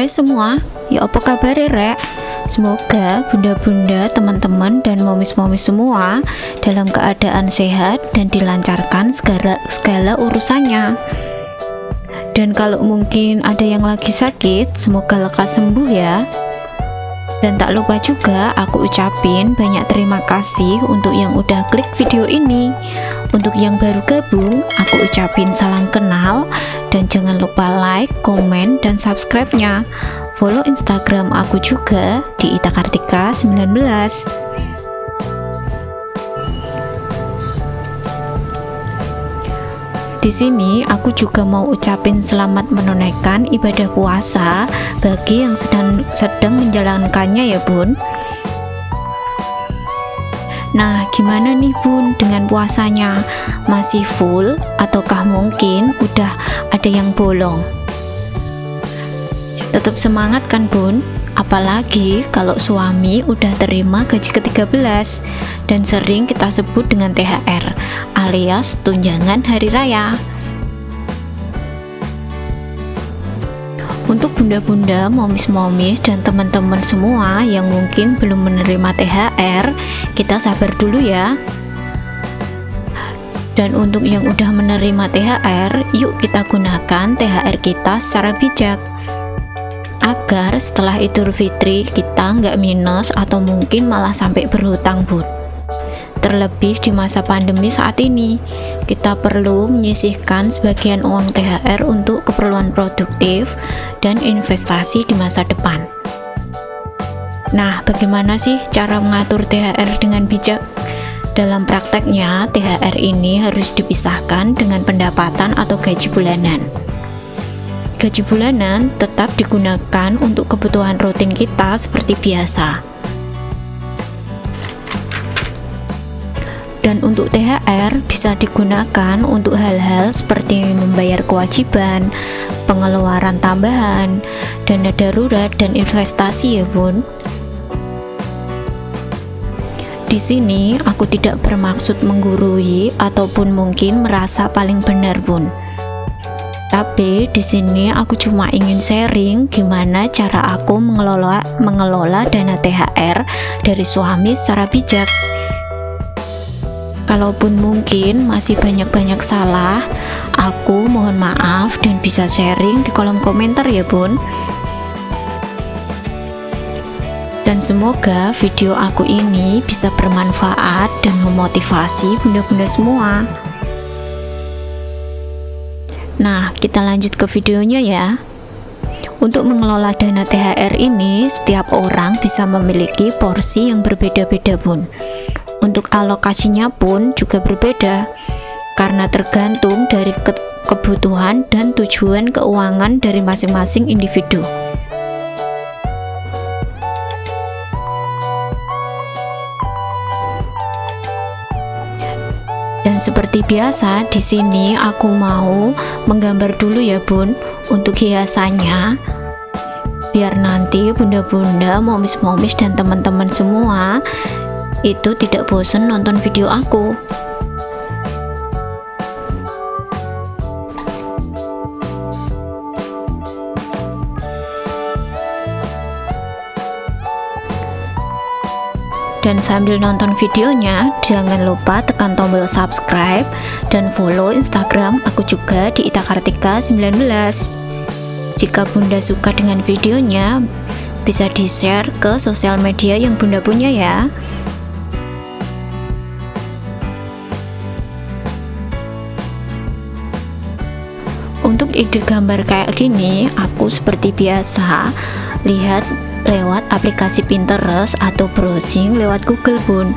semua, ya apa kabar rek? Semoga bunda-bunda, teman-teman, dan momis-momis semua dalam keadaan sehat dan dilancarkan segala urusannya. Dan kalau mungkin ada yang lagi sakit, semoga lekas sembuh ya. Dan tak lupa juga aku ucapin banyak terima kasih untuk yang udah klik video ini. Untuk yang baru gabung, aku ucapin salam kenal. Dan jangan lupa like, komen, dan subscribe-nya. Follow Instagram aku juga di itakartika19. Di sini aku juga mau ucapin selamat menunaikan ibadah puasa bagi yang sedang menjalankannya ya bun. Nah, gimana nih bun dengan puasanya? Masih full ataukah mungkin udah ada yang bolong? Tetap semangat kan bun? Apalagi kalau suami udah terima gaji ke-13 dan sering kita sebut dengan THR alias tunjangan hari raya. Untuk bunda-bunda, momis-momis, dan teman-teman semua yang mungkin belum menerima THR, kita sabar dulu ya. Dan untuk yang udah menerima THR, yuk kita gunakan THR kita secara bijak agar setelah Idul Fitri kita nggak minus atau mungkin malah sampai berhutang bun. Terlebih di masa pandemi saat ini, kita perlu menyisihkan sebagian uang THR untuk keperluan produktif dan investasi di masa depan. Nah, bagaimana sih cara mengatur THR dengan bijak? Dalam prakteknya, THR ini harus dipisahkan dengan pendapatan atau gaji bulanan. Gaji bulanan tetap digunakan untuk kebutuhan rutin kita seperti biasa. Dan untuk THR bisa digunakan untuk hal-hal seperti membayar kewajiban, pengeluaran tambahan, dana darurat, dan investasi ya bun. Di sini aku tidak bermaksud menggurui ataupun mungkin merasa paling benar bun. Tapi di sini aku cuma ingin sharing gimana cara aku mengelola dana THR dari suami secara bijak. Kalaupun mungkin masih banyak salah, aku mohon maaf dan bisa sharing di kolom komentar ya bun. Dan semoga video aku ini bisa bermanfaat dan memotivasi bunda-bunda semua. Nah, kita lanjut ke videonya ya. Untuk mengelola dana THR ini, setiap orang bisa memiliki porsi yang berbeda-beda bun. Untuk alokasinya pun juga berbeda, karena tergantung dari kebutuhan dan tujuan keuangan dari masing-masing individu. Dan seperti biasa, di sini aku mau menggambar dulu ya bun untuk hiasannya, biar nanti bunda-bunda, momis-momis, dan teman-teman semua itu tidak bosan nonton video aku. Dan sambil nonton videonya, jangan lupa tekan tombol subscribe dan follow Instagram aku juga di itakartika19. Jika bunda suka dengan videonya, bisa di-share ke sosial media yang bunda punya ya. Untuk ide gambar kayak gini, aku seperti biasa lihat lewat aplikasi Pinterest atau browsing lewat Google bun.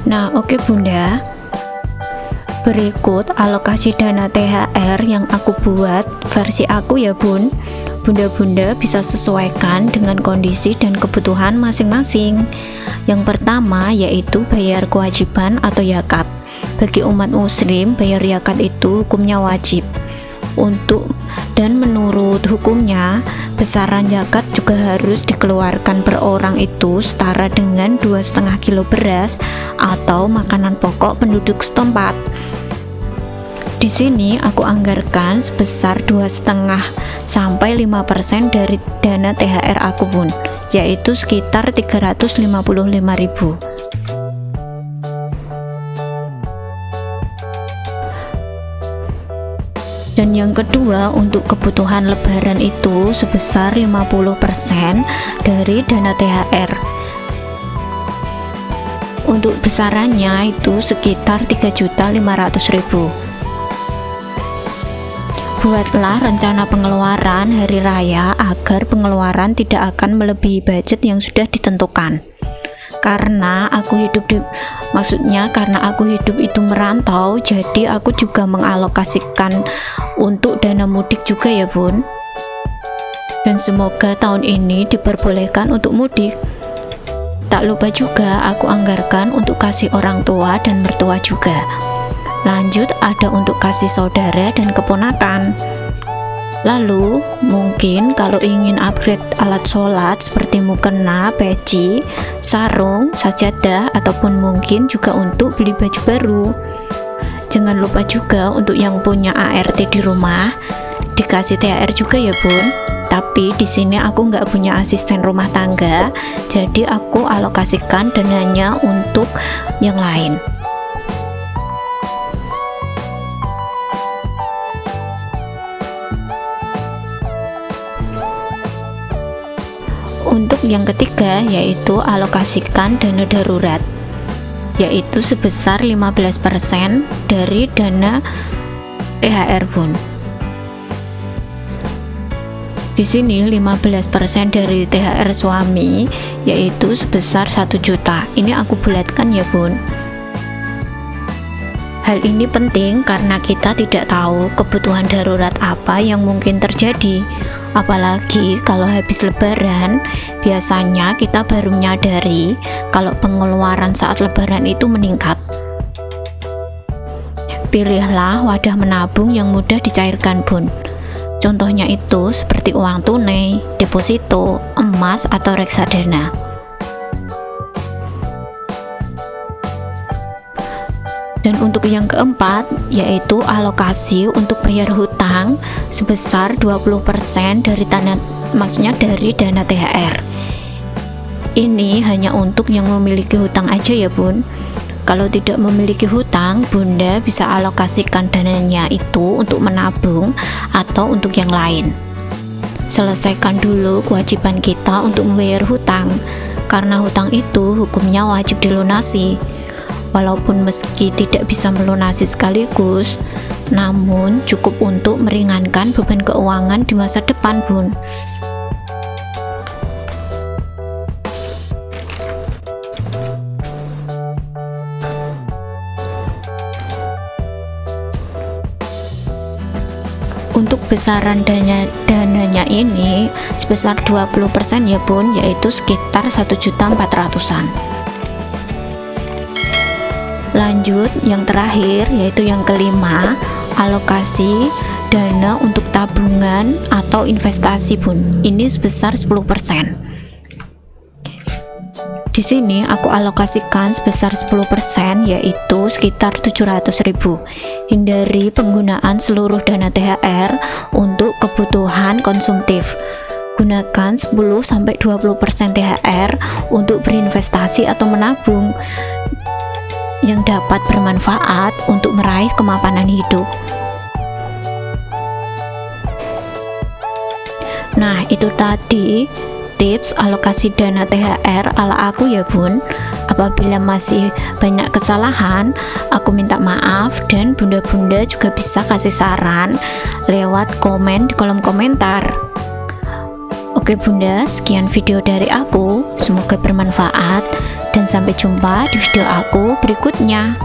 Nah, oke bunda, berikut alokasi dana THR yang aku buat versi aku ya bun, Bunda-bunda bisa sesuaikan dengan kondisi dan kebutuhan masing-masing. Yang pertama yaitu bayar kewajiban atau zakat. Bagi umat muslim, bayar zakat itu hukumnya wajib. Dan menurut hukumnya, besaran zakat juga harus dikeluarkan per orang itu setara dengan 2,5 kilo beras atau makanan pokok penduduk setempat. Di sini aku anggarkan sebesar 2,5 sampai 5% dari dana THR aku pun, yaitu sekitar 355.000. Dan yang kedua, untuk kebutuhan lebaran itu sebesar 50% dari dana THR. Untuk besarannya itu sekitar 3.500.000. Buatlah rencana pengeluaran hari raya agar pengeluaran tidak akan melebihi budget yang sudah ditentukan. Karena aku hidup itu merantau, jadi aku juga mengalokasikan untuk dana mudik juga ya bun. Dan semoga tahun ini diperbolehkan untuk mudik. Tak lupa juga aku anggarkan untuk kasih orang tua dan mertua juga. Lanjut ada untuk kasih saudara dan keponakan. Lalu mungkin kalau ingin upgrade alat sholat seperti mukena, peci, sarung, sajadah, ataupun mungkin juga untuk beli baju baru. Jangan lupa juga untuk yang punya ART di rumah dikasih THR juga ya bun. Tapi di sini aku nggak punya asisten rumah tangga, jadi aku alokasikan dananya untuk yang lain. Untuk yang ketiga yaitu alokasikan dana darurat, yaitu sebesar 15% dari dana THR bun. Di sini 15% dari THR suami yaitu sebesar 1 juta. Ini aku bulatkan ya bun. Hal ini penting karena kita tidak tahu kebutuhan darurat apa yang mungkin terjadi. Apalagi kalau habis lebaran, biasanya kita baru menyadari kalau pengeluaran saat lebaran itu meningkat. Pilihlah wadah menabung yang mudah dicairkan bun. Contohnya itu seperti uang tunai, deposito, emas, atau reksadana. Dan untuk yang keempat yaitu alokasi untuk bayar hutang sebesar 20% dari dana THR. Ini hanya untuk yang memiliki hutang aja ya bun. Kalau tidak memiliki hutang, bunda bisa alokasikan dananya itu untuk menabung atau untuk yang lain. Selesaikan dulu kewajiban kita untuk membayar hutang, karena hutang itu hukumnya wajib dilunasi. Walaupun meski tidak bisa melunasi sekaligus, namun cukup untuk meringankan beban keuangan di masa depan bun. Untuk besaran dananya ini sebesar 20% ya bun, yaitu sekitar 1.400.000-an. Lanjut yang terakhir yaitu yang kelima, alokasi dana untuk tabungan atau investasi bun. Ini sebesar 10%. Di sini aku alokasikan sebesar 10% yaitu sekitar 700.000. Hindari penggunaan seluruh dana THR untuk kebutuhan konsumtif. Gunakan 10-20% THR untuk berinvestasi atau menabung yang dapat bermanfaat untuk meraih kemapanan hidup. Nah, itu tadi tips alokasi dana THR ala aku ya bun. Apabila masih banyak kesalahan, aku minta maaf, dan bunda-bunda juga bisa kasih saran lewat komen di kolom komentar. Oke bunda, sekian video dari aku, semoga bermanfaat dan sampai jumpa di video aku berikutnya.